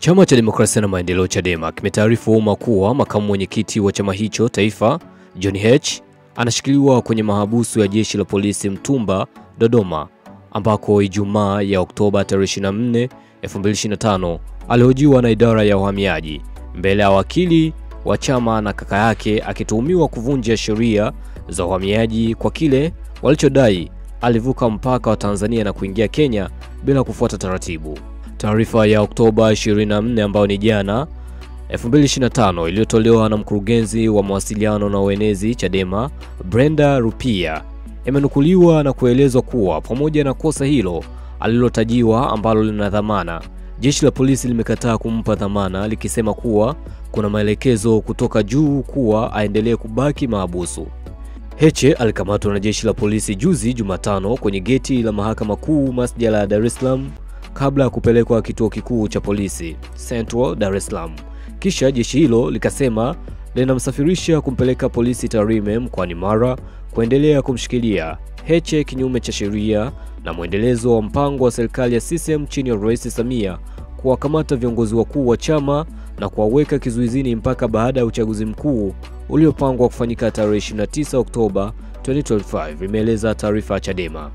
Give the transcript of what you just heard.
Chama cha Demokrasia na Maendeleo Chadema kimetaarifu umma kuwa makamu mwenyekiti wa chama hicho taifa, John Heche, anashikiliwa kwenye mahabusu ya jeshi la polisi Mtumba, Dodoma, ambako Ijumaa ya Oktoba 24, 2025 alihojiwa na idara ya uhamiaji mbele ya wakili wa chama na kaka yake, akituhumiwa kuvunja sheria za uhamiaji kwa kile walichodai alivuka mpaka wa Tanzania na kuingia Kenya bila kufuata taratibu. Taarifa ya Oktoba 24 ambayo ni jana 2025 iliyotolewa na mkurugenzi wa mawasiliano na uenezi Chadema, Brenda Rupia, imenukuliwa na kuelezwa kuwa pamoja na kosa hilo alilotajiwa ambalo lina dhamana, jeshi la polisi limekataa kumpa dhamana likisema kuwa kuna maelekezo kutoka juu kuwa aendelee kubaki mahabusu. Heche alikamatwa na jeshi la polisi juzi Jumatano kwenye geti la Mahakama Kuu Masjala ya Dar es Salaam kabla ya kupelekwa kituo kikuu cha polisi Central Dar es Salaam. Kisha jeshi hilo likasema linamsafirisha kumpeleka polisi Tarime mkoani Mara kuendelea kumshikilia Heche kinyume cha sheria na mwendelezo wa mpango wa serikali ya CCM chini ya Rais Samia kuwakamata viongozi wakuu wa chama na kuwaweka kizuizini mpaka baada ya uchaguzi mkuu uliopangwa kufanyika tarehe 29 Oktoba 2025, imeeleza taarifa ya Chadema.